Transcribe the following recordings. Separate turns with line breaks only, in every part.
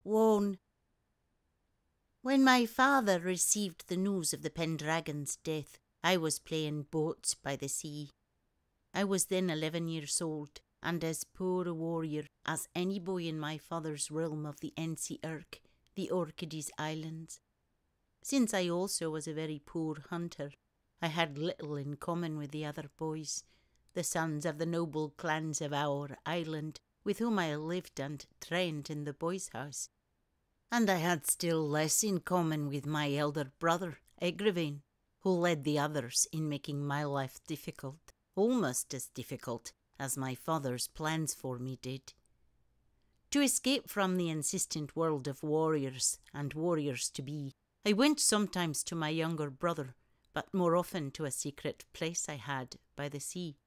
1. When my father received the news of the Pendragon's death, I was playing boats by the sea. I was then 11 years old, and as poor a warrior as any boy in my father's realm of the Ensi-Irk, the Orkneys Islands. Since I also was a very poor hunter, I had little in common with the other boys, the sons of the noble clans of our island, with whom I lived and trained in the boys' house. And I had still less in common with my elder brother, Egravain, who led the others in making my life difficult, almost as difficult as my father's plans for me did. To escape from the insistent world of warriors and warriors-to-be, I went sometimes to my younger brother, but more often to a secret place I had by the sea.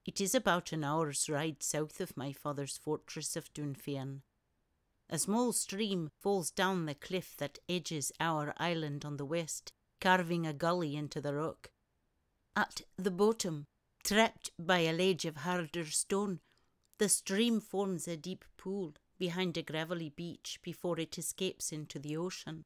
It is about an hour's ride south of my father's fortress of Dunfermline. A small stream falls down the cliff that edges our island on the west, carving a gully into the rock. At the bottom, trapped by a ledge of harder stone, the stream forms a deep pool behind a gravelly beach before it escapes into the ocean.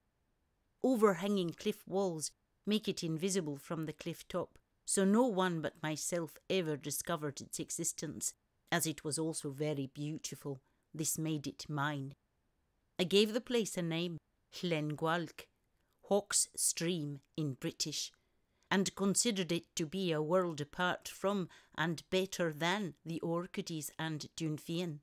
Overhanging cliff walls make it invisible from the cliff top, so no one but myself ever discovered its existence. As it was also very beautiful, this made it mine. I gave the place a name, Llangwalch, Hawk's Stream in British, and considered it to be a world apart from and better than the Orkneys and Dunfermline.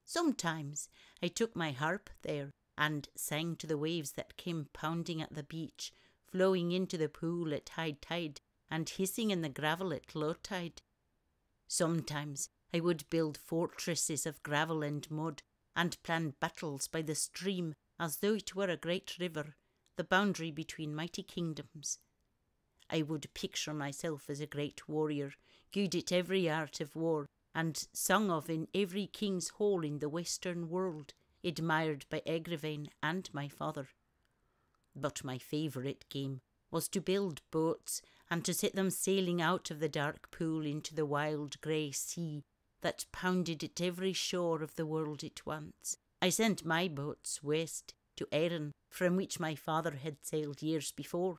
Sometimes I took my harp there and sang to the waves that came pounding at the beach, flowing into the pool at high tide and hissing in the gravel at low tide. Sometimes I would build fortresses of gravel and mud and plan battles by the stream as though it were a great river, the boundary between mighty kingdoms. I would picture myself as a great warrior, good at every art of war, and sung of in every king's hall in the western world, admired by Egravain and my father. But my favourite game was to build boats and to set them sailing out of the dark pool into the wild grey sea that pounded at every shore of the world at once. I sent my boats west to Erin, from which my father had sailed years before,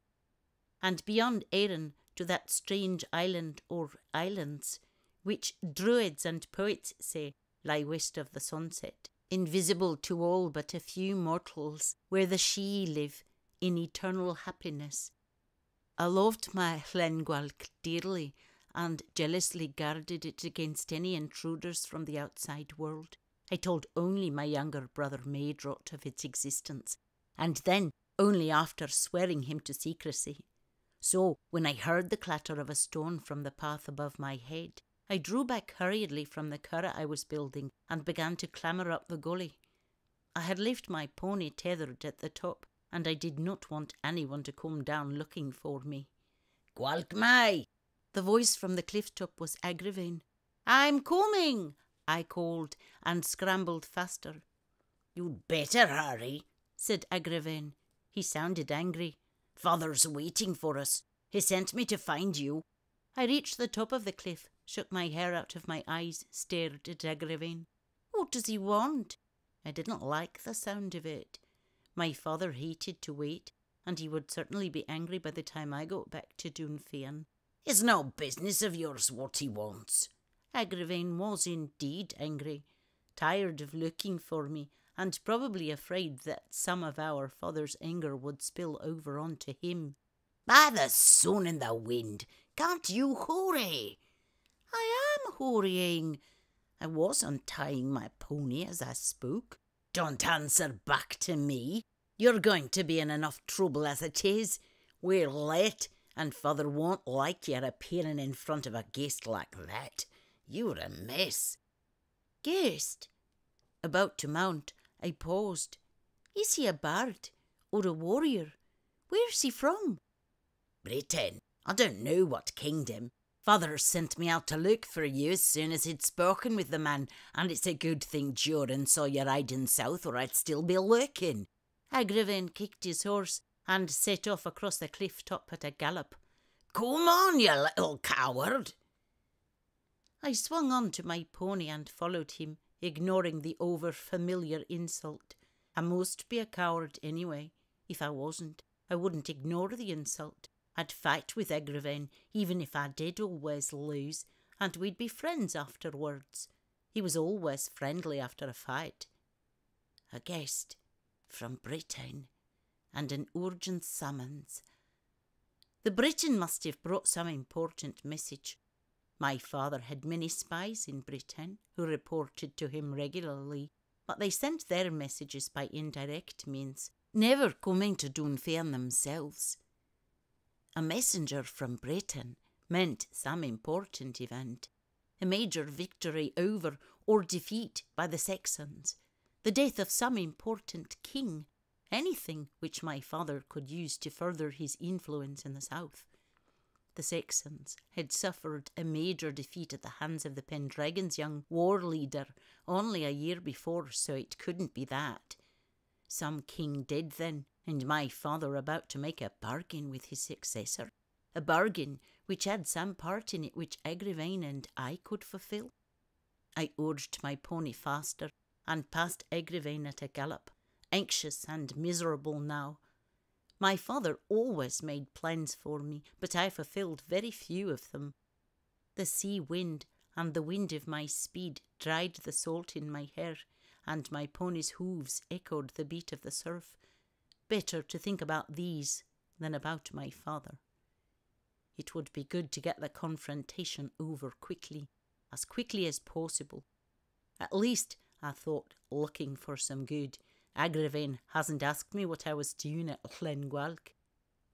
and beyond Erin to that strange island or islands, which druids and poets say lie west of the sunset, invisible to all but a few mortals, where the Sidhe live in eternal happiness. I loved my Llangwalch dearly, and jealously guarded it against any intruders from the outside world. I told only my younger brother Maedrot of its existence, and then only after swearing him to secrecy. So, when I heard the clatter of a stone from the path above my head, I drew back hurriedly from the curragh I was building and began to clamber up the gully. I had left my pony tethered at the top, and I did not want anyone to come down looking for me. "Gwalch mai!" The voice from the cliff top was Egravain. "I'm coming!" I called, and scrambled faster. "You'd better hurry," said Egravain. He sounded angry. "Father's waiting for us. He sent me to find you." I reached the top of the cliff, shook my hair out of my eyes, stared at Egravain. What does he want? I didn't like the sound of it. My father hated to wait, and he would certainly be angry by the time I got back to Dunfermline. "It's no business of yours what he wants." Egravain was indeed angry, tired of looking for me, and probably afraid that some of our father's anger would spill over onto him. "By the sun and the wind, can't you hurry?" "I am hurrying." I was untying my pony as I spoke. "Don't answer back to me. You're going to be in enough trouble as it is. We're late, and father won't like you appearing in front of a guest like that. You're a mess." "Guest?" About to mount, I paused. "Is he a bard or a warrior? Where's he from?" "Britain. I don't know what kingdom. Father sent me out to look for you as soon as he'd spoken with the man, and it's a good thing Joran saw you riding south, or I'd still be looking." Egravain kicked his horse and set off across the cliff top at a gallop. "Come on, you little coward." I swung on to my pony and followed him, ignoring the over-familiar insult. I must be a coward anyway. If I wasn't, I wouldn't ignore the insult. I'd fight with Egravain, even if I did always lose, and we'd be friends afterwards. He was always friendly after a fight. A guest from Britain, and an urgent summons. The Briton must have brought some important message. My father had many spies in Britain who reported to him regularly, but they sent their messages by indirect means, never coming to Dunfermline themselves. A messenger from Britain meant some important event, a major victory over or defeat by the Saxons, the death of some important king, anything which my father could use to further his influence in the south. The Saxons had suffered a major defeat at the hands of the Pendragon's young war leader only a year before, so it couldn't be that. Some king dead then, and my father about to make a bargain with his successor, a bargain which had some part in it which Egravain and I could fulfil. I urged my pony faster and passed Egravain at a gallop, anxious and miserable now. My father always made plans for me, but I fulfilled very few of them. The sea wind and the wind of my speed dried the salt in my hair, and my pony's hooves echoed the beat of the surf. Better to think about these than about my father. It would be good to get the confrontation over quickly, as quickly as possible. At least, I thought, looking for some good, Egravain hasn't asked me what I was doing at Llangwalch.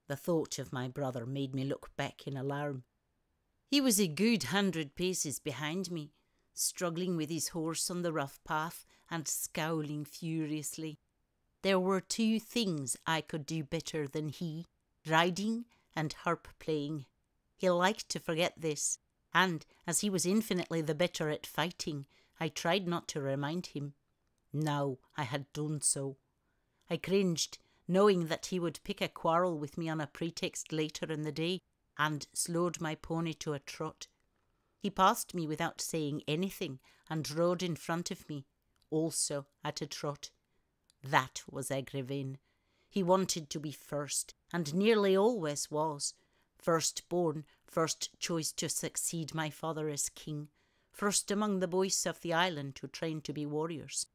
The thought of my brother made me look back in alarm. He was a good 100 paces behind me, struggling with his horse on the rough path and scowling furiously. There were two things I could do better than he, riding and harp playing. He liked to forget this, and as he was infinitely the better at fighting, I tried not to remind him. Now I had done so. I cringed, knowing that he would pick a quarrel with me on a pretext later in the day, and slowed my pony to a trot. He passed me without saying anything and rode in front of me, also at a trot. That was Egravain. He wanted to be first, and nearly always was. Firstborn, first choice to succeed my father as king, first among the boys of the island who trained to be warriors.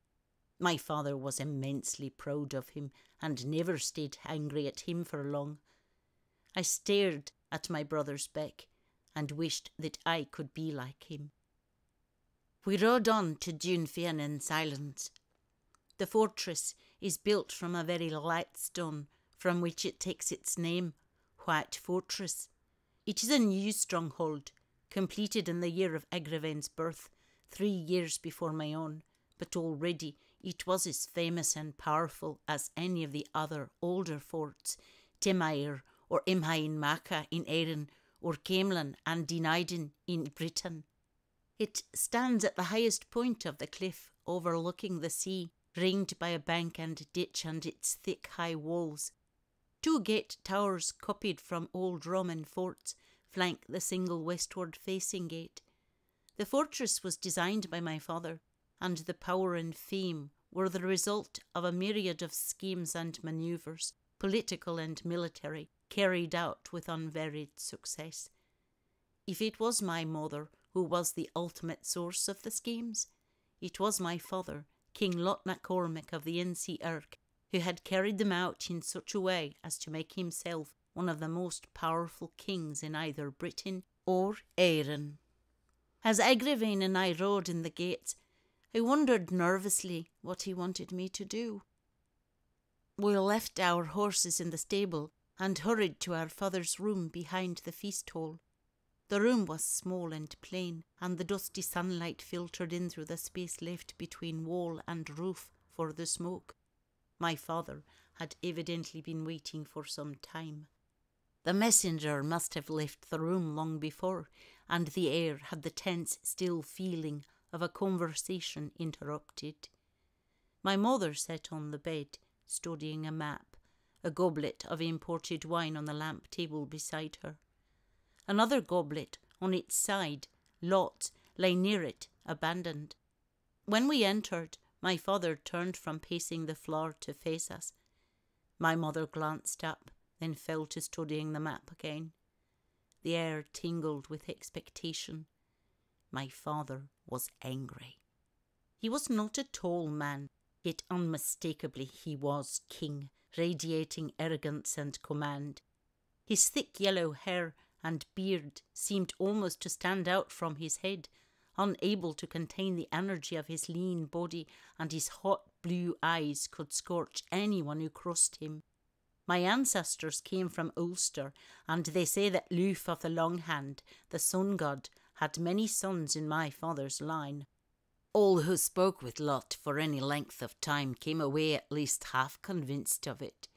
My father was immensely proud of him and never stayed angry at him for long. I stared at my brother's back and wished that I could be like him. We rode on to Dunfermline in silence. The fortress is built from a very light stone from which it takes its name, White Fortress. It is a new stronghold, completed in the year of Egravain's birth, 3 years before my own, but already it was as famous and powerful as any of the other older forts, Timair or Imhain Macha in Erin, or Camelin and Dinaiden in Britain. It stands at the highest point of the cliff, overlooking the sea, ringed by a bank and ditch and its thick high walls. 2 gate towers copied from old Roman forts flank the single westward-facing gate. The fortress was designed by my father, and the power and fame were the result of a myriad of schemes and manoeuvres, political and military, carried out with unvaried success. If it was my mother who was the ultimate source of the schemes, it was my father, King Lot MacCormac of the N.C. Irk, who had carried them out in such a way as to make himself one of the most powerful kings in either Britain or Erin. As Egravain and I rode in the gates, I wondered nervously what he wanted me to do. We left our horses in the stable and hurried to our father's room behind the feast hall. The room was small and plain, and the dusty sunlight filtered in through the space left between wall and roof for the smoke. My father had evidently been waiting for some time. The messenger must have left the room long before, and the air had the tense, still feeling of a conversation interrupted. My mother sat on the bed, studying a map, a goblet of imported wine on the lamp table beside her. Another goblet on its side, Lot, lay near it, abandoned. When we entered, my father turned from pacing the floor to face us. My mother glanced up, then fell to studying the map again. The air tingled with expectation. My father was angry. He was not a tall man, yet unmistakably he was king, radiating arrogance and command. His thick yellow hair and beard seemed almost to stand out from his head, unable to contain the energy of his lean body, and his hot blue eyes could scorch anyone who crossed him. My ancestors came from Ulster, and they say that Lugh of the Long Hand, the sun god, had many sons in my father's line. All who spoke with Lot for any length of time came away at least half convinced of it.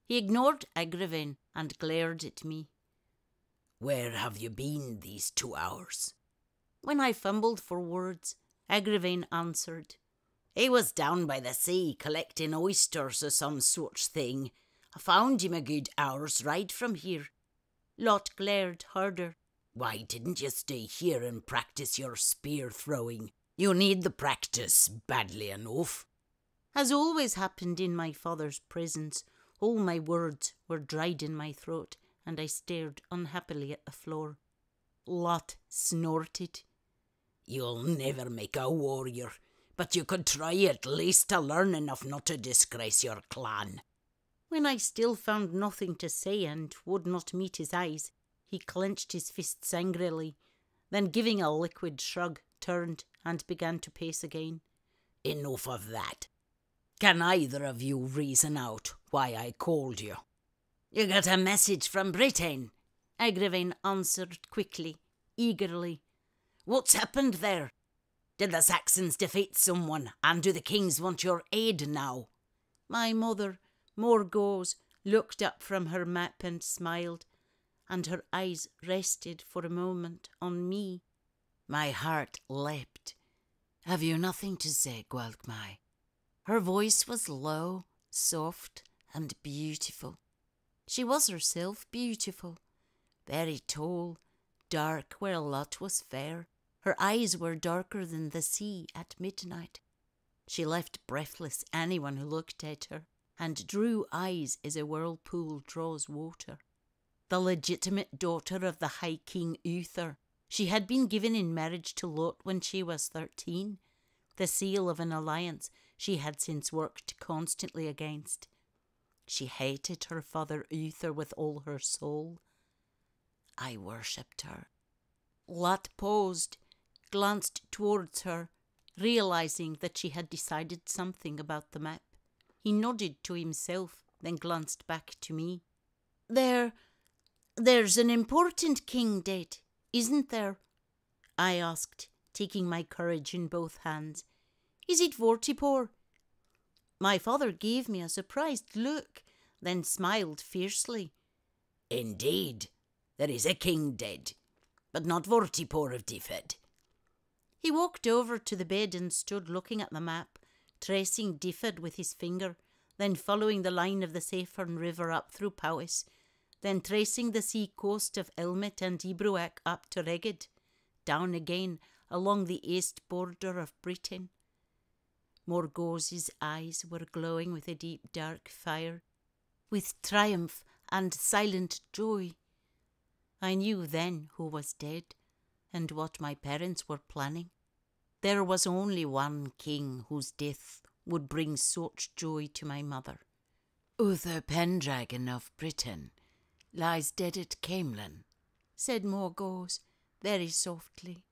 He ignored Agravain and glared at me.
"Where have you been these 2 hours?"
When I fumbled for words, Agravain answered.
"He was down by the sea collecting oysters or some such thing. I found him a good hour's ride from here."
Lot glared harder.
"Why didn't you stay here and practice your spear throwing? You need the practice badly enough."
As always happened in my father's presence, all my words were dried in my throat, and I stared unhappily at the floor. Lot snorted.
"You'll never make a warrior, but you could try at least to learn enough not to disgrace your clan."
When I still found nothing to say and would not meet his eyes, he clenched his fists angrily, then giving a liquid shrug, turned and began to pace again.
"Enough of that. Can either of you reason out why I called you?" "You got a message from Britain,"
Agravain answered quickly, eagerly.
"What's happened there? Did the Saxons defeat someone, and do the kings want your aid now?"
My mother, Morgause, looked up from her map and smiled, and her eyes rested for a moment on me.
My heart leapt. "Have you nothing to say, Gwalchmai?" Her voice was low, soft, and beautiful.
She was herself beautiful,
very tall, dark where Lot was fair. Her eyes were darker than the sea at midnight.
She left breathless anyone who looked at her, and drew eyes as a whirlpool draws water. The legitimate daughter of the High King Uther, she had been given in marriage to Lot when she was 13, the seal of an alliance she had since worked constantly against. She hated her father Uther with all her soul.
I worshipped her.
Lot paused, glanced towards her, realizing that she had decided something about the map. He nodded to himself, then glanced back to me. There's an important king dead, isn't there?" I asked, taking my courage in both hands. "Is it Vortipor?" My father gave me a surprised look, then smiled fiercely.
"Indeed, there is a king dead, but not Vortipor of Dyfed."
He walked over to the bed and stood looking at the map, tracing Dyfed with his finger, then following the line of the Saffron River up through Powys, then tracing the sea coast of Elmet and Ibruac up to Reged, down again along the east border of Britain. Morgause's eyes were glowing with a deep dark fire, with triumph and silent joy. I knew then who was dead, and what my parents were planning. There was only one king whose death would bring such joy to my mother.
"Uther Pendragon of Britain lies dead at Camelin,"
said Morgause very softly.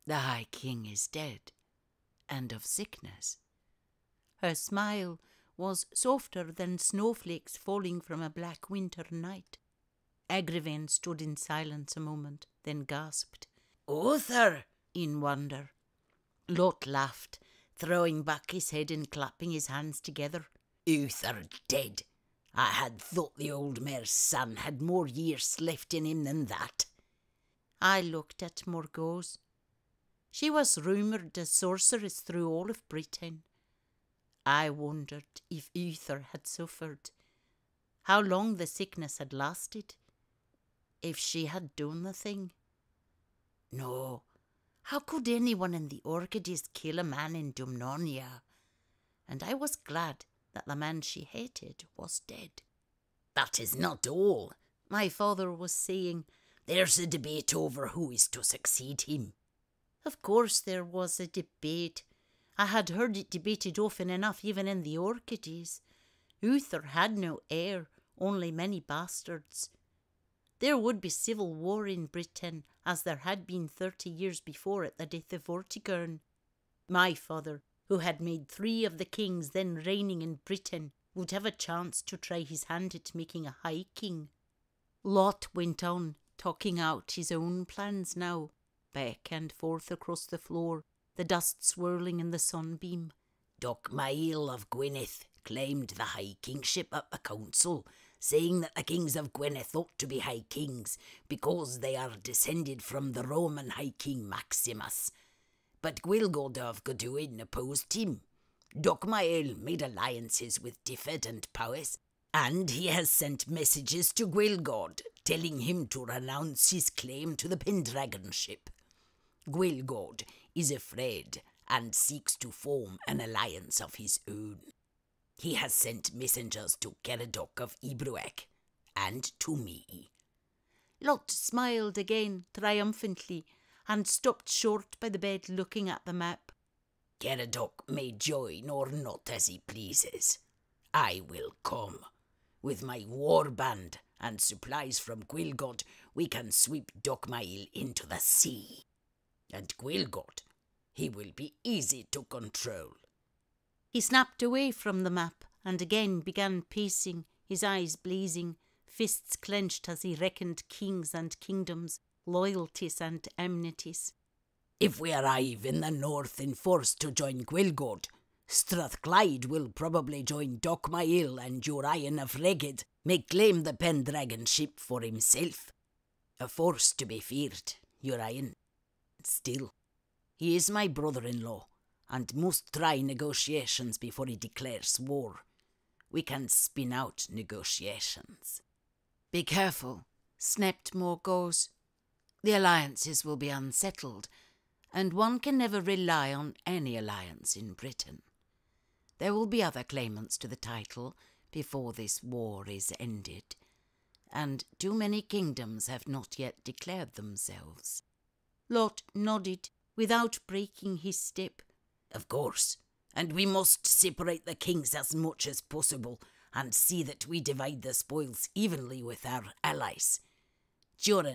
"The High King is dead, and of sickness."
Her smile was softer than snowflakes falling from a black winter night. Agravain stood in silence a moment, then gasped,
"Uther!"
in wonder.
Lot laughed, throwing back his head and clapping his hands together. "Uther dead! I had thought the old mare's son had more years left in him than that."
I looked at Morgause. She was rumoured a sorceress through all of Britain. I wondered if Uther had suffered, how long the sickness had lasted, if she had done the thing.
"No,
How could anyone in the Orkneys kill a man in Dumnonia? And I was glad that the man she hated was dead.
That is not all,
my father was saying.
There's a debate over who is to succeed him.
Of course there was a debate. I had heard it debated often enough, even in the Orkneys. Uther had no heir, only many bastards. There would be civil war in Britain, as there had been 30 years before at the death of Vortigern. My father, who had made 3 of the kings then reigning in Britain, would have a chance to try his hand at making a high king. Lot went on, talking out his own plans now, back and forth across the floor, the dust swirling in the sunbeam.
Docmail of Gwynedd claimed the high kingship at the council, saying that the kings of Gwynedd ought to be high kings because they are descended from the Roman high king Maximus. But Gwilgod of Godoin opposed him. Docmail made alliances with Diffed and Powys, and he has sent messages to Gwilgod telling him to renounce his claim to the Pendragonship. Gwilgod is afraid and seeks to form an alliance of his own. He has sent messengers to Caradoc of Ebroec and to me.
Lot smiled again triumphantly and stopped short by the bed looking at the map.
Caradoc may join or not as he pleases. I will come. With my war band and supplies from Gwilgod, we can sweep Docmail into the sea. And Gwilgod, he will be easy to control.
He snapped away from the map and again began pacing, his eyes blazing, fists clenched as he reckoned kings and kingdoms, loyalties and enmities.
If we arrive in the north in force to join Gwilgod, Strathclyde will probably join Docmail, and Urian of Reged may claim the Pendragonship for himself. A force to be feared, Urian. Still, he is my brother-in-law, and must try negotiations before he declares war. We can spin out negotiations.
Be careful, snapped Morgause. The alliances will be unsettled, and one can never rely on any alliance in Britain. There will be other claimants to the title before this war is ended, and too many kingdoms have not yet declared themselves. Lot nodded without breaking his step.
Of course, and we must separate the kings as much as possible and see that we divide the spoils evenly with our allies. During